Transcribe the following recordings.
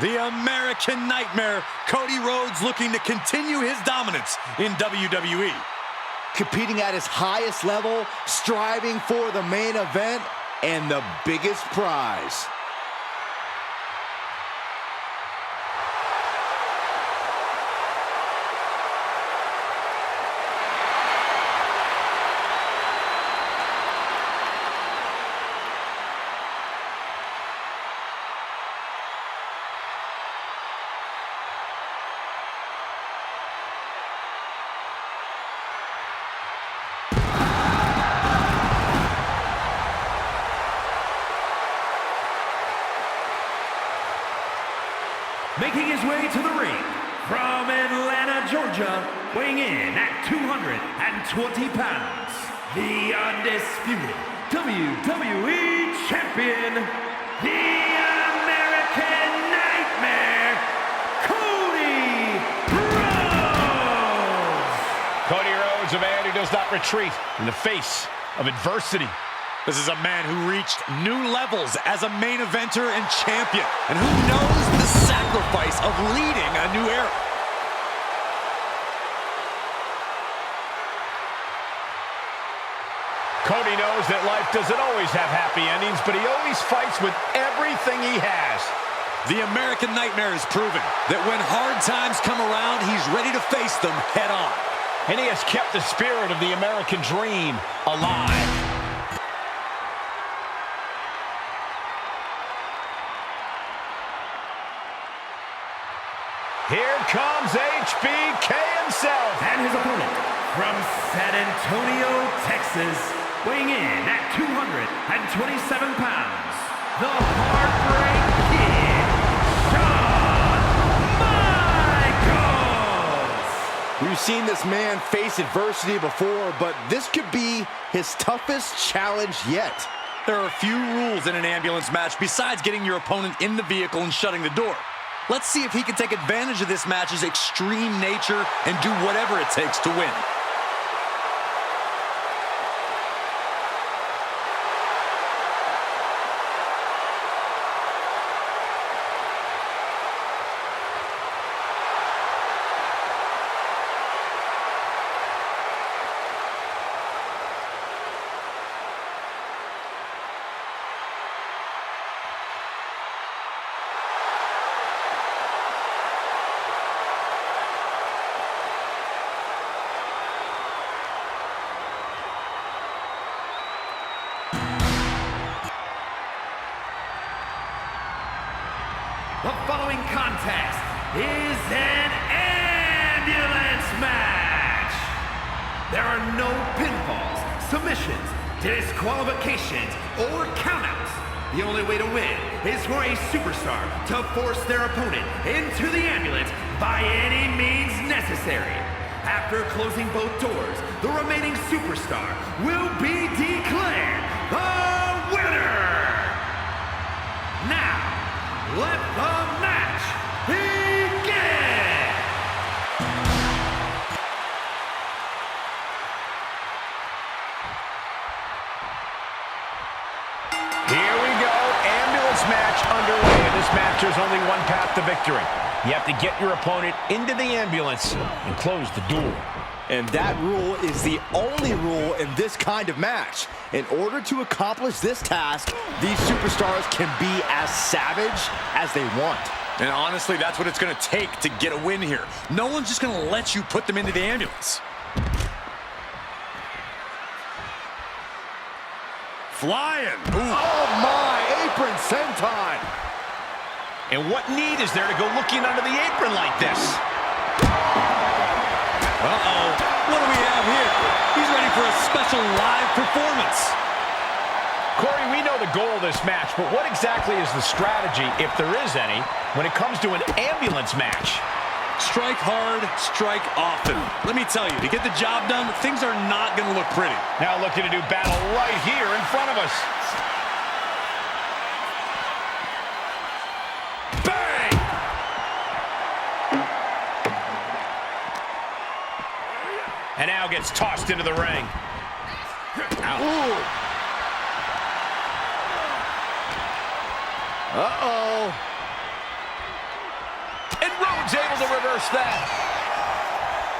The American Nightmare, Cody Rhodes, looking to continue his dominance in WWE. Competing at his highest level, striving for the main event and the biggest prize. Making his way to the ring, from Atlanta, Georgia, weighing in at 220 pounds, the undisputed WWE Champion, the American Nightmare, Cody Rhodes! Cody Rhodes, a man who does not retreat in the face of adversity. This is a man who reached new levels as a main eventer and champion, and who knows the sacrifice of leading a new era. Cody knows that life doesn't always have happy endings, but he always fights with everything he has. The American Nightmare has proven that when hard times come around, he's ready to face them head on. And he has kept the spirit of the American dream alive. Here comes HBK himself. And his opponent, from San Antonio, Texas, weighing in at 227 pounds, the Heartbreak Kid, Shawn Michaels! We've seen this man face adversity before, but this could be his toughest challenge yet. There are a few rules in an ambulance match besides getting your opponent in the vehicle and shutting the door. Let's see if he can take advantage of this match's extreme nature and do whatever it takes to win. The following contest is an ambulance match. There are no pinfalls, submissions, disqualifications, or countouts. The only way to win is for a superstar to force their opponent into the ambulance by any means necessary. After closing both doors, the remaining superstar will be declared the winner. Now, let the match begin! Here we go, ambulance match underway. In this match, there's only one path to victory. You have to get your opponent into the ambulance and close the door. And that rule is the only rule in this kind of match. In order to accomplish this task, these superstars can be as savage as they want. And honestly, that's what it's going to take to get a win here. No one's just going to let you put them into the ambulance. Flying. Ooh. Oh my, apron senton. And what need is there to go looking under the apron like this? Uh-oh. What do we have here? He's ready for a special live performance. Corey, we know the goal of this match, but what exactly is the strategy, if there is any, when it comes to an ambulance match? Strike hard, strike often. Let me tell you, to get the job done, things are not going to look pretty. Now looking to do battle right here in front of us. Bang! And now gets tossed into the ring. Ooh. Uh-oh. reverse that.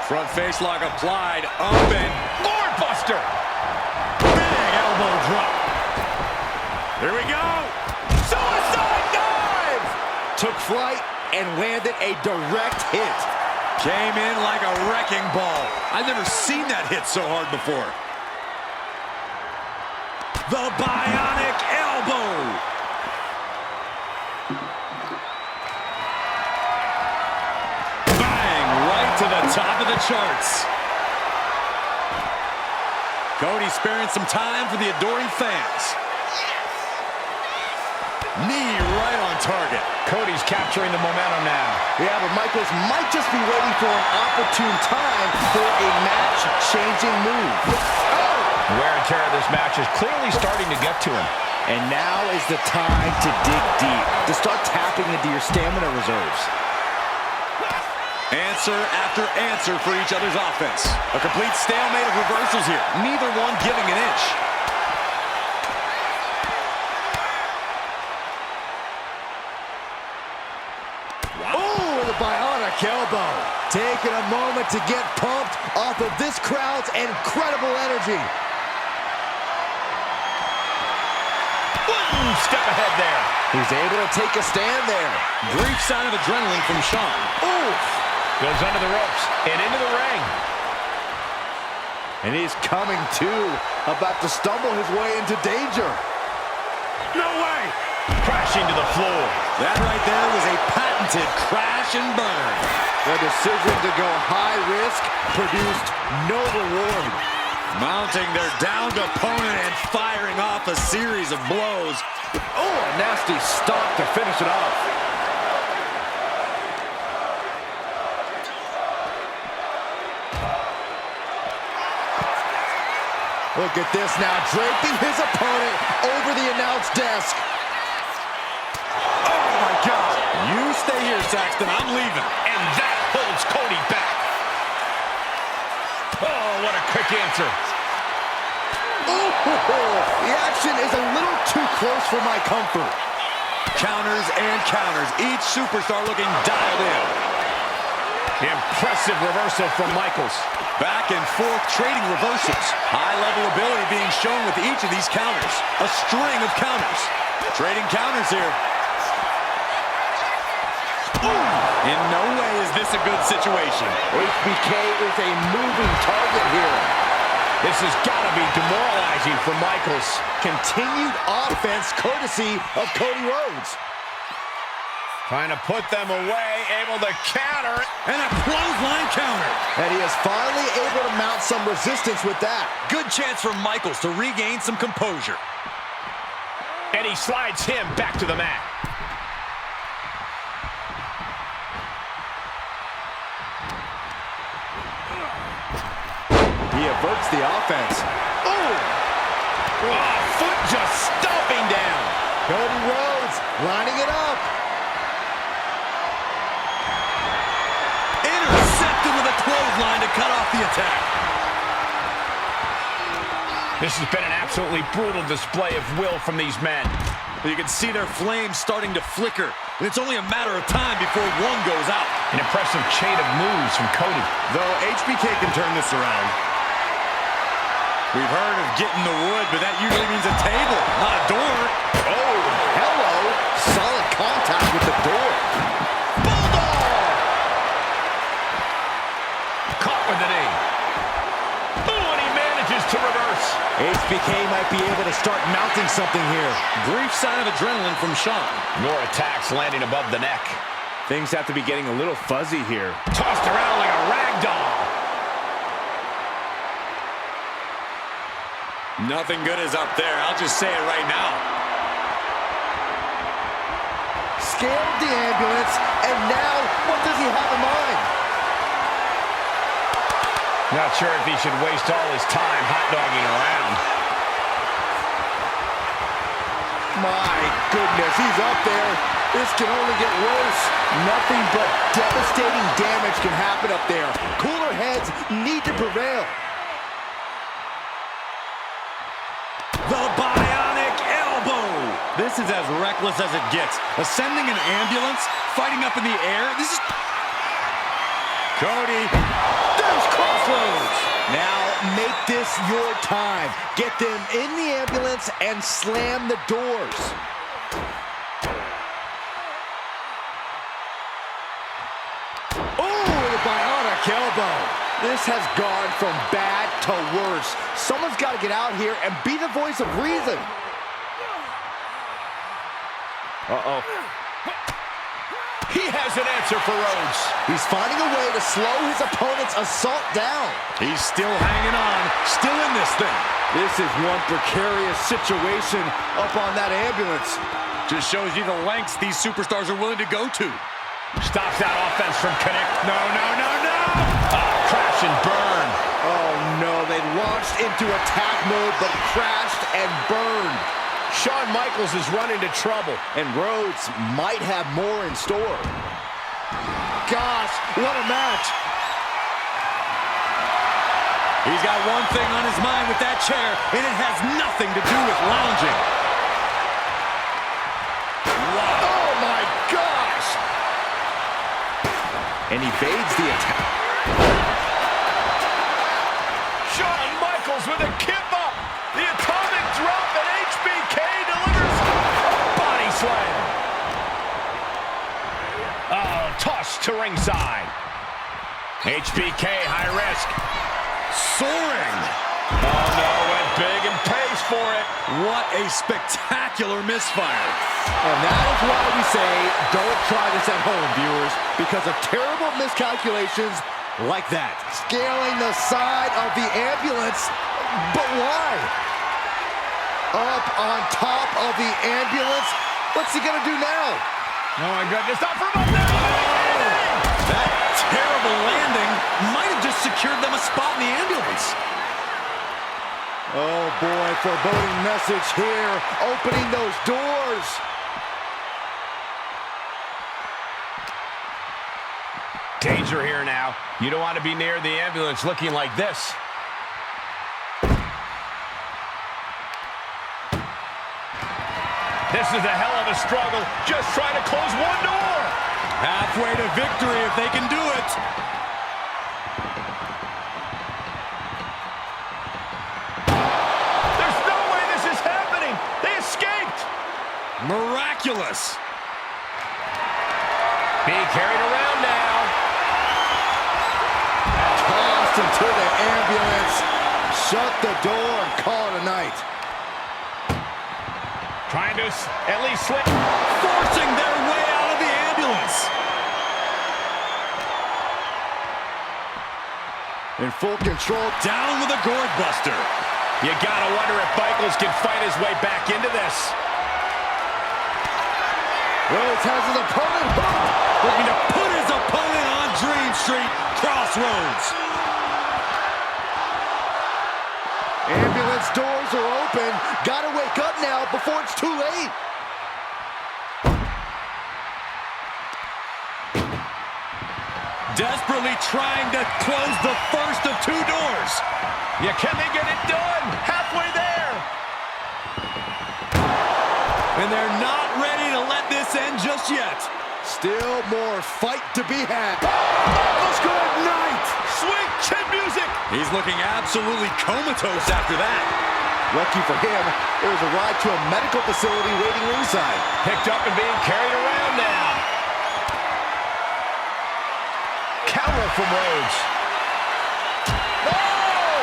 Front face lock applied. Up and Lord Buster. big elbow drop. Here we go. Suicide dive! Took flight and landed a direct hit. Came in like a wrecking ball. I've never seen that hit so hard before. The bionic elbow. Bang, right to the top of the charts. Cody sparing some time for the adoring fans. Knee right on target. Cody's capturing the momentum now. Yeah, but Michaels might just be waiting for an opportune time for a match-changing move. The wear and tear of this match is clearly starting to get to him. And now is the time to dig deep, to start tapping into your stamina reserves. Answer after answer for each other's offense. A complete stalemate of reversals here. Neither one giving an inch. Oh, the bionic elbow. Taking a moment to get pumped off of this crowd's incredible energy. One step ahead there. He's able to take a stand there. Brief sign of adrenaline from Shawn. Oof. Goes under the ropes and into the ring. And he's coming to, about to stumble his way into danger. No way. Crashing to the floor. That right there was a patented crash and burn. The decision to go high risk produced no reward. Mounting their downed opponent and firing off a series of blows. Oh, a nasty stop to finish it off. Look at this now, draping his opponent over the announce desk. Oh my God. You stay here, Saxton. I'm leaving. And that holds Cody back. Oh, what a quick answer. Oh, the action is a little too close for my comfort. Counters and counters. Each superstar looking dialed in. Impressive reversal from Michaels. Back and forth trading reversals. High-level ability being shown with each of these counters. A string of counters. Trading counters here. Ooh. In no way is this a good situation. HBK is a moving target here. This has got to be demoralizing for Michaels. Continued offense courtesy of Cody Rhodes. Trying to put them away, able to counter. And a clothesline counter. And he is finally able to mount some resistance with that. Good chance for Michaels to regain some composure. And he slides him back to the mat. He averts the offense. Oh! Oh, foot just stomping down. Cody Rhodes lining it up. Intercepted with a clothesline to cut off the attack. This has been an absolutely brutal display of will from these men. You can see their flames starting to flicker. And it's only a matter of time before one goes out. An impressive chain of moves from Cody. Though HBK can turn this around. We've heard of getting the wood, but that usually means a table, not a door. Oh, hello. Solid contact with the door. Bulldog! Caught with the knee. Oh, and he manages to reverse. HBK might be able to start mounting something here. Brief sign of adrenaline from Shawn. More attacks landing above the neck. Things have to be getting a little fuzzy here. Tossed around like a rag doll. Nothing good is up there. I'll just say it right now. Scaled the ambulance, and now what does he have in mind? Not sure if he should waste all his time hot-dogging around. My goodness, he's up there. This can only get worse. Nothing but devastating damage can happen up there. Cooler heads need to prevail. The bionic elbow. This is as reckless as it gets. Ascending an ambulance, fighting up in the air. This is... Cody. There's Crossroads. Now make this your time. Get them in the ambulance and slam the doors. Oh, the bionic elbow. This has gone from bad to worse. Someone's got to get out here and be the voice of reason. Uh-oh. He has an answer for Rhodes. He's finding a way to slow his opponent's assault down. He's still hanging on, still in this thing. This is one precarious situation up on that ambulance. Just shows you the lengths these superstars are willing to go to. Stops that offense from connect. No, no, no, no! Crash and burn. Oh, no. They launched into attack mode, but crashed and burned. Shawn Michaels is running into trouble. And Rhodes might have more in store. Gosh, what a match. He's got one thing on his mind with that chair, and it has nothing to do with lounging. Wow. Oh, my gosh. And evades the attack. Shawn Michaels with a kip up. The atomic drop, and HBK delivers a body slam. Oh, toss to ringside. HBK, high risk. Soaring. Oh, no, went big and pays for it. What a spectacular misfire. And that is why we say don't try this at home, viewers, because of terrible miscalculations like that. Scaling the side of the ambulance, but why? Up on top of the ambulance. What's he gonna do now? Oh my goodness, not from up there! That terrible landing might have just secured them a spot in the ambulance. Oh boy, foreboding message here, opening those doors. Danger here now. You don't want to be near the ambulance looking like this. This is a hell of a struggle, just trying to close one door. Halfway to victory if they can do it. There's no way this is happening. They escaped. Miraculous. Being carried around now. Tossed into the ambulance. Shut the door and call it a night. Trying to at least slip. Forcing their way out of the ambulance. In full control. Down with a gourd buster. You gotta wonder if Michaels can fight his way back into this. Rhodes has his opponent hooked. Looking to put his opponent on Dream Street. Crossroads. Ambulance doors are open. Gotta wake up now before it's too late. Desperately trying to close the first of two doors. Yeah, can they get it done? Halfway there. And they're not ready to let this end just yet. Still more fight to be had. Let's go night. Sweet chin music. He's looking absolutely comatose after that. Lucky for him, there was a ride to a medical facility waiting ringside. Picked up and being carried around now. Counter from Rhodes. Oh!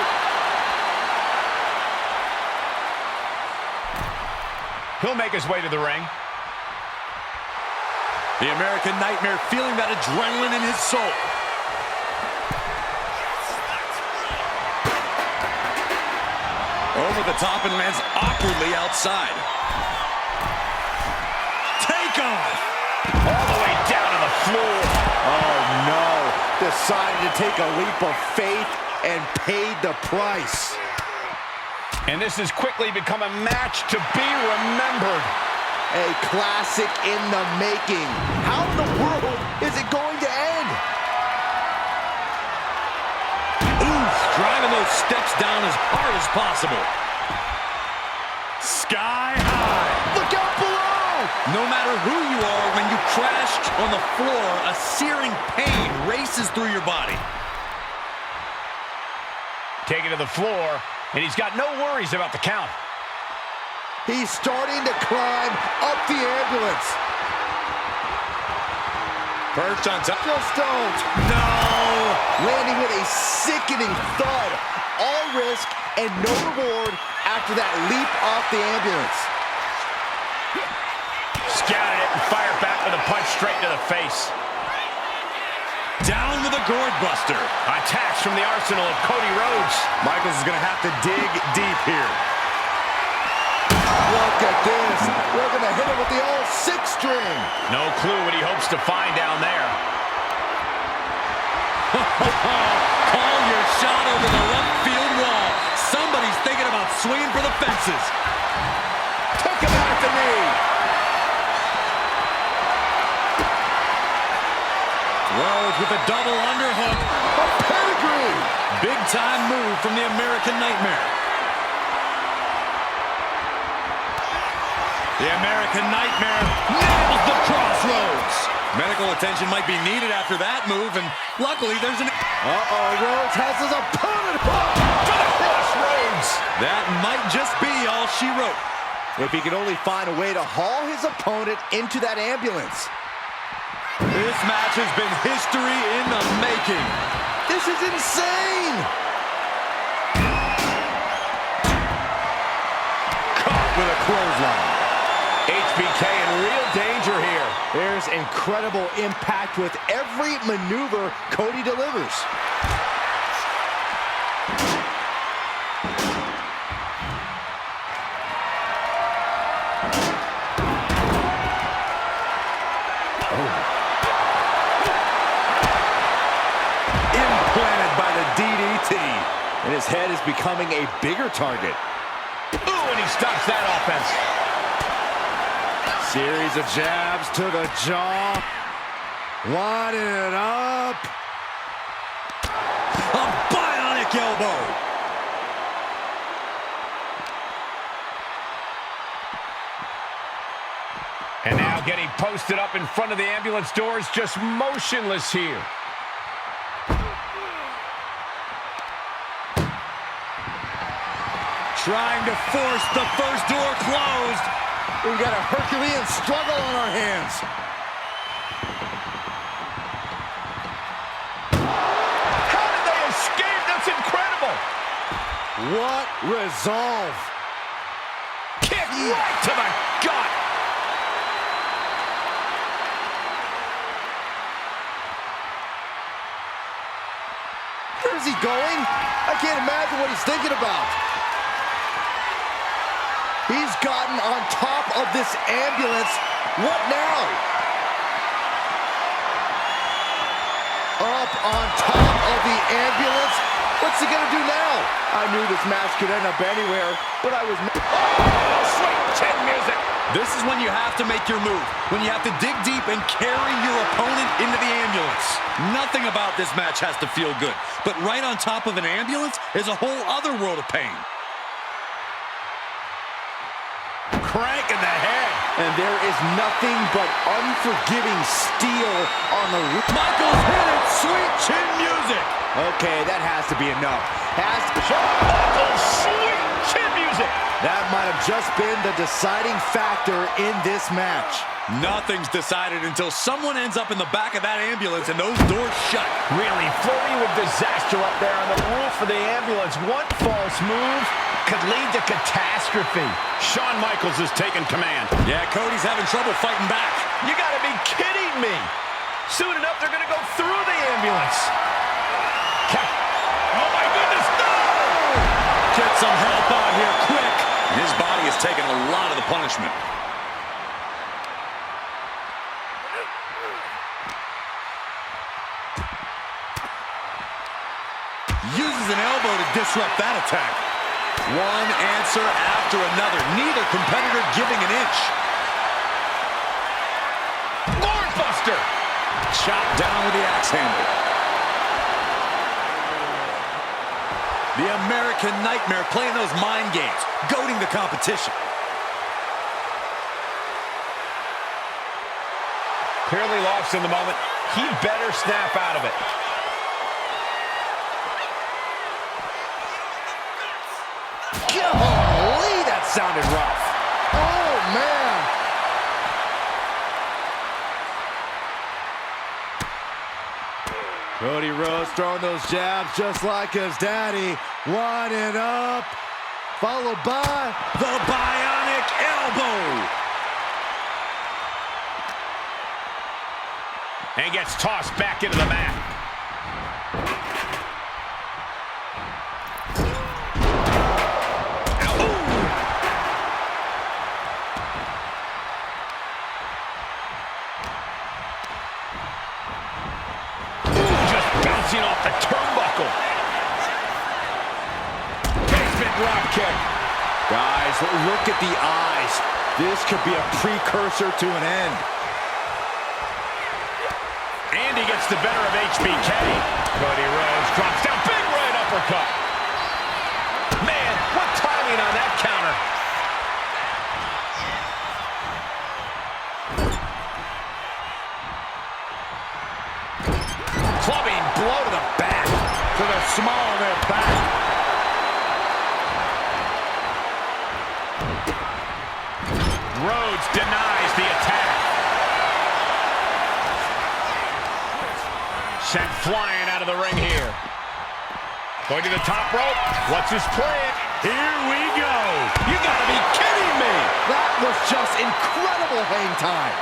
He'll make his way to the ring. The American Nightmare feeling that adrenaline in his soul. Over the top and lands awkwardly outside. Take off! All the way down to the floor. Oh no, decided to take a leap of faith and paid the price. And this has quickly become a match to be remembered. A classic in the making. How in the world is it going to end? Oof, driving those steps down as hard as possible. Sky high. Look out below! No matter who you are, when you crash on the floor, a searing pain races through your body. Taken to the floor, and he's got no worries about the count. He's starting to climb up the ambulance. Perched on top. Just don't. No! Landing with a sickening thud. All risk and no reward after that leap off the ambulance. Scouted it and fired back with a punch straight to the face. Down with a gourd buster. Attacks from the arsenal of Cody Rhodes. Michaels is going to have to dig deep here. Look at this. We're going to hit him with the old six-string. No clue what he hopes to find down there. Call your shot over the left field wall. Somebody's thinking about swinging for the fences. Took him out at the knee. Rhodes with a double underhook. A pedigree. Big time move from the American Nightmare. The American Nightmare nails the crossroads. Medical attention might be needed after that move, and luckily there's an... Rhodes has his opponent. To the crossroads. That might just be all she wrote. If he could only find a way to haul his opponent into that ambulance. This match has been history in the making. This is insane. Caught with a clothesline. HBK in real danger here. There's incredible impact with every maneuver Cody delivers. Implanted by the DDT. And his head is becoming a bigger target. Ooh, and he stops that offense. Series of jabs to the jaw. Lining it up. A bionic elbow. And now getting posted up in front of the ambulance doors, just motionless here. Trying to force the first door closed. We've got a Herculean struggle on our hands. How did they escape? That's incredible. What resolve. Kick right to the gut. Where's he going? I can't imagine what he's thinking about. He's gotten on top of this ambulance. What now? Up on top of the ambulance. What's he gonna do now? I knew this match could end up anywhere, but I was... Oh, sweet chin music. This is when you have to make your move. When you have to dig deep and carry your opponent into the ambulance. Nothing about this match has to feel good. But right on top of an ambulance is a whole other world of pain. Crank in the head. And there is nothing but unforgiving steel on the roof. Michaels hit it. Sweet chin music. Okay, that has to be enough. Shawn Michaels, sweet chin music. That might have just been the deciding factor in this match. Nothing's decided until someone ends up in the back of that ambulance and those doors shut. Really flirting with disaster up there on the roof of the ambulance. One false move could lead to catastrophe. Shawn Michaels has taken command. Yeah, Cody's having trouble fighting back. You gotta be kidding me. Soon enough, they're gonna go through the ambulance. Oh my goodness, no! Get some help out here quick. His body has taken a lot of the punishment. Uses an elbow to disrupt that attack. One answer after another. Neither competitor giving an inch. Gourd buster. Chopped down with the axe handle. The American Nightmare playing those mind games, goading the competition. handcuffs in the moment. He better snap out of it. Golly, that sounded rough. Oh, man. Cody Rhodes throwing those jabs just like his daddy. Winding up, followed by The bionic elbow. And gets tossed back into the mat. Off the turnbuckle. Basement drop kick. Guys, look at the eyes. This could be a precursor to an end. And he gets the better of HBK. Cody Rhodes drops down. Big right uppercut. Man, what timing on that counter. Clubbing blow to the back. To the small of their back. Rhodes denies the attack. Sent flying out of the ring here. Going to the top rope. What's his plan? Here we go. You gotta be kidding me. That was just incredible hang time.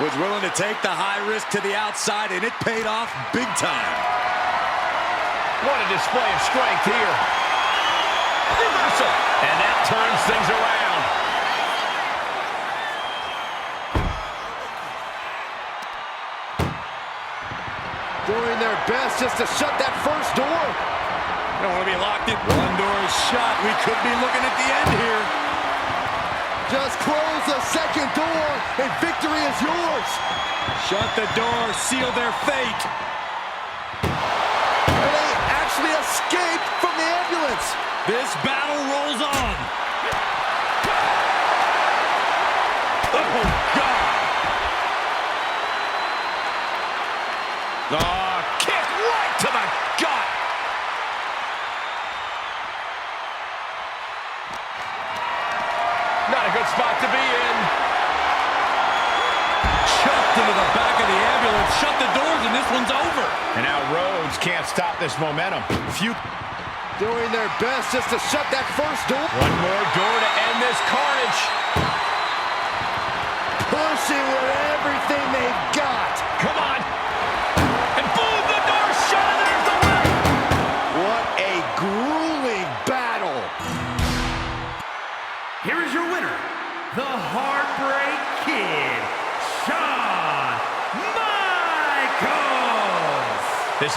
Was willing to take the high risk to the outside, and it paid off big time. What a display of strength here. Reversal. And that turns things around. Doing their best just to shut that first door. Don't want to be locked in. One door is shut. We could be looking at the end here. Just close the second door, and victory is yours. Shut the door, seal their fate. And they actually escaped from the ambulance. This battle rolls on. Oh, God. Oh, kick right to the gut. Not a good spot to be in. Chucked into the back of the ambulance. Shut the doors, and this one's over. And now Rhodes can't stop this momentum. Doing their best just to shut that first door. One more door to end this carnage. Pushing with everything they've got.